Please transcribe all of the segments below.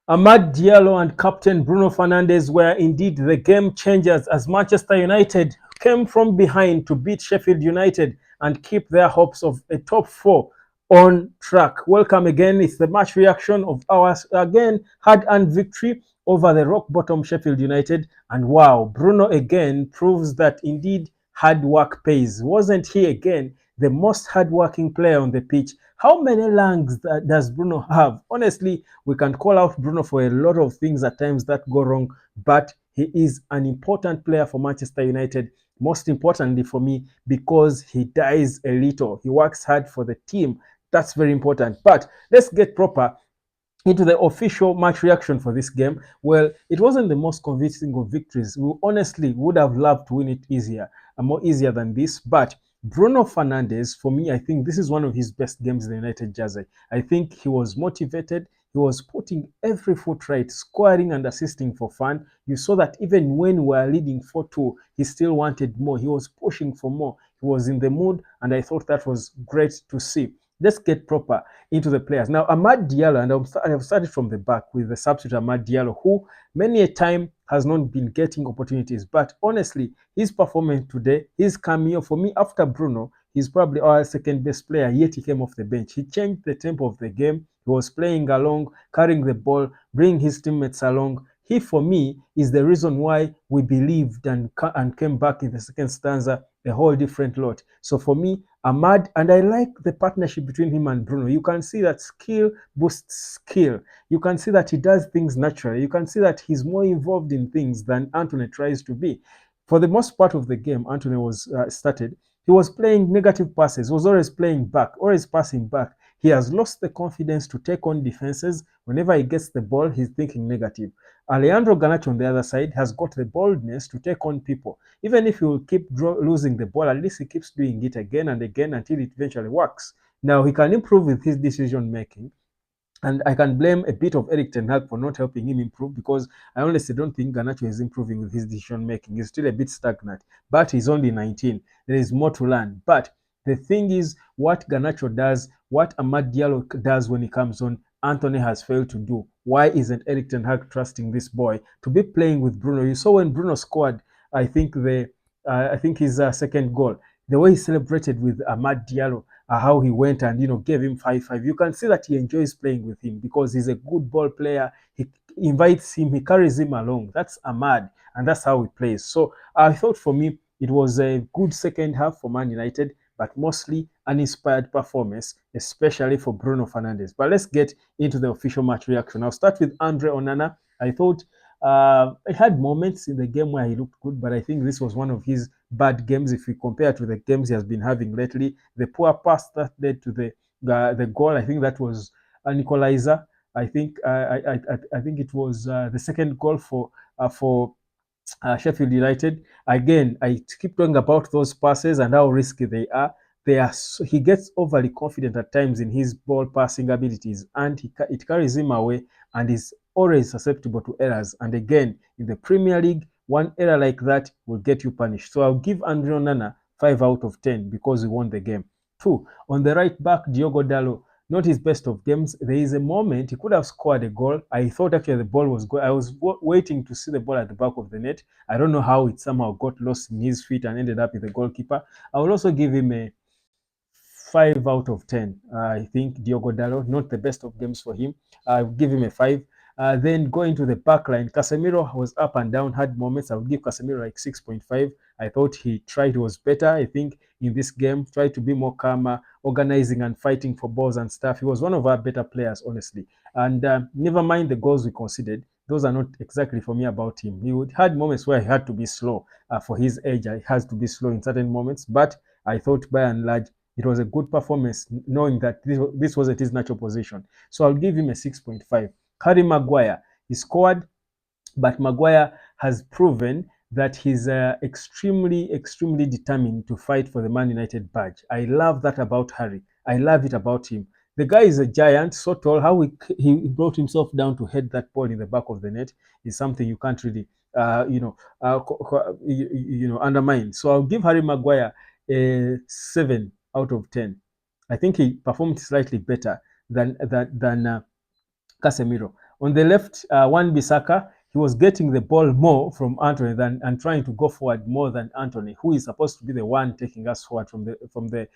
Amad Diallo and captain Bruno Fernandes were indeed the game changers as Manchester United came from behind to beat Sheffield United and keep their hopes of a top four on track. Welcome again. It's the match reaction of ours again, hard-earned victory over the rock bottom Sheffield United. And wow, Bruno again proves that indeed hard work pays. Wasn't he again the most hard-working player on the pitch? How many lungs does Bruno have? Honestly, we can call out Bruno for a lot of things at times that go wrong, but he is an important player for Manchester United. Most importantly for me, because he dies a little. He works hard for the team. That's very important. But let's get proper into the official match reaction for this game. Well, it wasn't the most convincing of victories. We honestly would have loved to win it easier, more easier than this. But Bruno Fernandes, for me, I think this is one of his best games in the United jersey. I think he was motivated. He was putting every foot right, scoring and assisting for fun. You saw that even when we were leading 4-2, he still wanted more. He was pushing for more. He was in the mood, and I thought that was great to see. Let's get proper into the players. Now, Amad Diallo, and I have started from the back with the substitute Amad Diallo, who many a time has not been getting opportunities. But honestly, his performance today, his cameo, for me, after Bruno, he's probably our second best player, yet he came off the bench. He changed the tempo of the game. He was playing along, carrying the ball, bringing his teammates along. He, for me, is the reason why we believed and came back in the second stanza a whole different lot. So for me, Amad, and I like the partnership between him and Bruno. You can see that skill boosts skill. You can see that he does things naturally. You can see that he's more involved in things than Anthony tries to be. For the most part of the game, Anthony was started. He was playing negative passes. He was always playing back, always passing back. He has lost the confidence to take on defenses. Whenever he gets the ball, he's thinking negative. Alejandro Garnacho on the other side has got the boldness to take on people. Even if he will keep losing the ball, at least he keeps doing it again and again until it eventually works. Now, he can improve with his decision making. And I can blame a bit of Eric Ten Hag for not helping him improve, because I honestly don't think Garnacho is improving with his decision making. He's still a bit stagnant, but he's only 19. There is more to learn. But the thing is, what Garnacho does, what Amad Diallo does when he comes on, Anthony has failed to do. Why isn't Eric Ten Hag trusting this boy to be playing with Bruno? You saw when Bruno scored, I think his second goal, the way he celebrated with Amad Diallo, how he went and gave him 5-5. You can see that he enjoys playing with him because he's a good ball player. He invites him, he carries him along. That's Ahmad, and that's how he plays. So I thought for me it was a good second half for Man United, but mostly an inspired performance, especially for Bruno Fernandes. But let's get into the official match reaction. I'll start with Andre Onana. I thought he had moments in the game where he looked good, but I think this was one of his bad games if we compare to the games he has been having lately. The poor pass that led to the goal, I think that was an equalizer. I think it was the second goal for Sheffield United. Again, I keep talking about those passes and how risky they are. He gets overly confident at times in his ball passing abilities, and it carries him away, and is always susceptible to errors. And again, in the Premier League, one error like that will get you punished. So I'll give Andre Onana 5 out of 10 because he won the game. 2. On the right back, Diogo Dalot, not his best of games. There is a moment he could have scored a goal. I thought actually the ball was going. I was waiting to see the ball at the back of the net. I don't know how it somehow got lost in his feet and ended up with the goalkeeper. I will also give him a 5 out of 10. I think Diogo Dalot, not the best of games for him. I'll give him a 5. Then going to the back line, Casemiro was up and down, had moments. I would give Casemiro like 6.5. I thought he tried, was better. I think in this game, tried to be more calmer, organizing and fighting for balls and stuff. He was one of our better players, honestly. And never mind the goals we conceded. Those are not exactly for me about him. He had moments where he had to be slow for his age. He has to be slow in certain moments. But I thought by and large, it was a good performance, knowing that this wasn't his natural position. So I'll give him a 6.5. Harry Maguire, he scored, but Maguire has proven that he's extremely determined to fight for the Man United badge. I love that about Harry. I love it about him. The guy is a giant, so tall. How he brought himself down to head that ball in the back of the net is something you can't really, undermine. So I'll give Harry Maguire a 7 out of 10. I think he performed slightly better than Casemiro. On the left, Wan-Bissaka, he was getting the ball more from Anthony than and trying to go forward more than Anthony, who is supposed to be the one taking us forward from that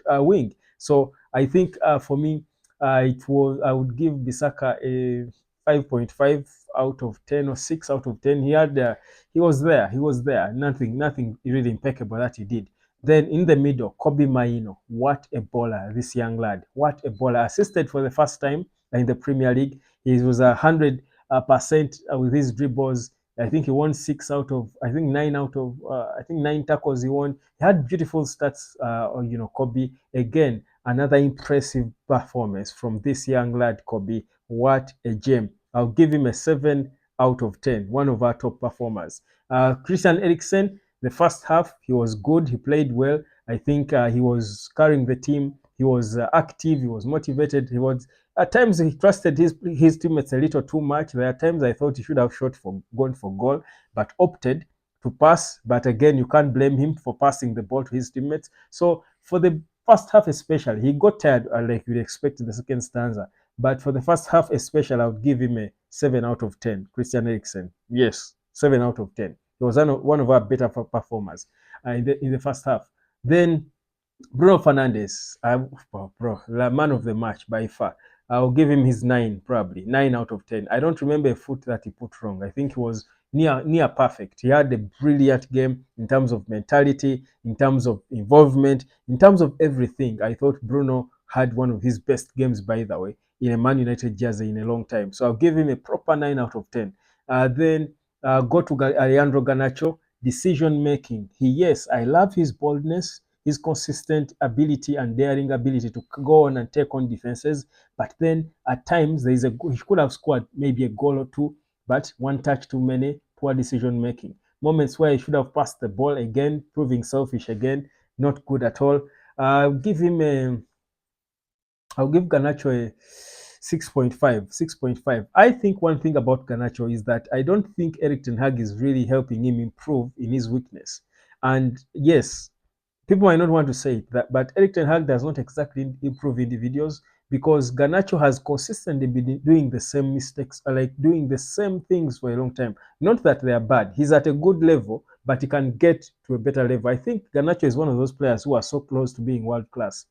wing. So I think for me, I would give Bissaka a 5.5 out of 10 or 6 out of 10. He was there. He was there. Nothing really impeccable that he did. Then in the middle, Kobe Maino. What a baller, this young lad. What a baller. Assisted for the first time in the Premier League. He was 100% with his dribbles. I think he won 9 tackles he won. He had beautiful stats, Kobe. Again, another impressive performance from this young lad, Kobe. What a gem. I'll give him a 7 out of 10, one of our top performers. Christian Eriksen, the first half, he was good. He played well. I think he was carrying the team. He was active. He was motivated. He was at times he trusted his teammates a little too much. There are times I thought he should have gone for goal, but opted to pass. But again, you can't blame him for passing the ball to his teammates. So for the first half especially, he got tired like you'd expect in the second stanza. But for the first half especially, I would give him a 7 out of 10. Christian Eriksen. Yes, 7 out of 10. He was one of our better performers in the first half. Then Bruno Fernandes, the man of the match by far. I'll give him his 9, probably 9 out of 10. I don't remember a foot that he put wrong. I think he was near perfect. He had a brilliant game in terms of mentality, in terms of involvement, in terms of everything. I thought Bruno had one of his best games, by the way, in a Man United jersey in a long time. So I'll give him a proper 9 out of 10. Then go to Alejandro Garnacho. Decision making. Yes, I love his boldness, his consistent ability and daring ability to go on and take on defenses. But then at times he could have scored maybe a goal or two, but one touch too many, poor decision making. Moments where he should have passed the ball again, proving selfish again, not good at all. I'll give Garnacho a 6.5. 6.5. I think one thing about Garnacho is that I don't think Erik ten Hag is really helping him improve in his weakness. And yes, people might not want to say it, but Erik ten Hag does not exactly improve individuals because Garnacho has consistently been doing the same mistakes, like doing the same things for a long time. Not that they are bad. He's at a good level, but he can get to a better level. I think Garnacho is one of those players who are so close to being world class,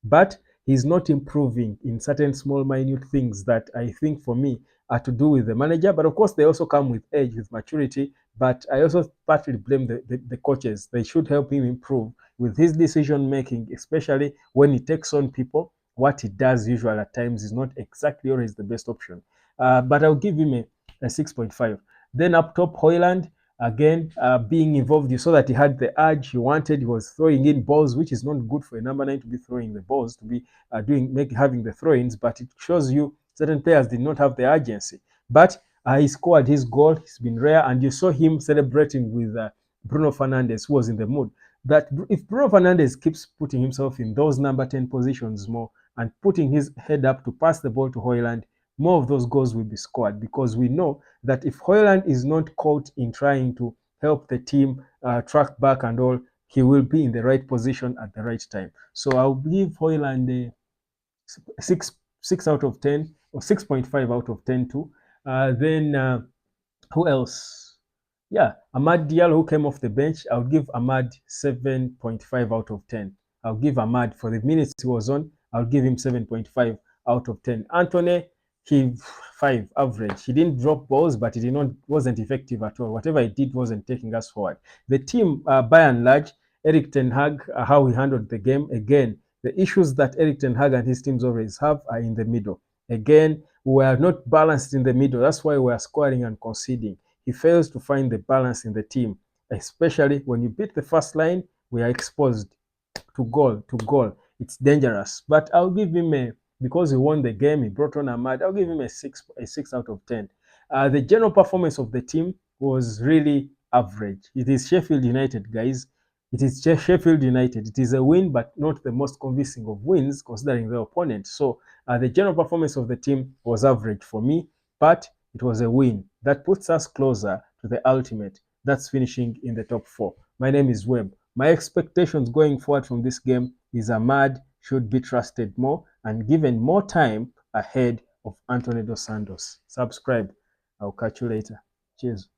but he's not improving in certain small, minute things that I think for me are to do with the manager. But of course, they also come with age, with maturity. But I also partly blame the coaches. They should help him improve with his decision making, especially when he takes on people. What he does usually at times is not exactly always the best option. But I'll give him a 6.5. Then up top, Højlund, again, being involved, you saw that he had the urge he wanted. He was throwing in balls, which is not good for a number 9 to be throwing the balls, to be having the throw-ins. But it shows you certain players did not have the urgency. But he scored his goal. It's been rare, and you saw him celebrating with Bruno Fernandes, who was in the mood. That if Bruno Fernandes keeps putting himself in those number 10 positions more and putting his head up to pass the ball to Højlund, more of those goals will be scored, because we know that if Højlund is not caught in trying to help the team track back and all, he will be in the right position at the right time. So I'll give Højlund a 6 out of 10 or 6.5 out of 10 too. Then who else? Yeah, AMAD Diallo, who came off the bench, I'll give AMAD 7.5 out of 10. I'll give AMAD, for the minutes he was on, I'll give him 7.5 out of 10. Anthony, he 5 average. He didn't drop balls, but he wasn't effective at all. Whatever he did wasn't taking us forward. The team, by and large, Erik ten Hag, how he handled the game, again, the issues that Erik ten Hag and his teams always have are in the middle. Again, we are not balanced in the middle. That's why we are scoring and conceding. He fails to find the balance in the team, especially when you beat the first line, we are exposed to goal. It's dangerous. But I'll give him because he won the game, he brought on AMAD, I'll give him a 6 out of 10. The general performance of the team was really average. It is Sheffield United, guys. It is Sheffield United. It is a win, but not the most convincing of wins considering the opponent. So the general performance of the team was average for me, but it was a win. That puts us closer to the ultimate. That's finishing in the top 4. My name is Webb. My expectations going forward from this game is AMAD should be trusted more and given more time ahead of Anthony Dos Santos. Subscribe. I'll catch you later. Cheers.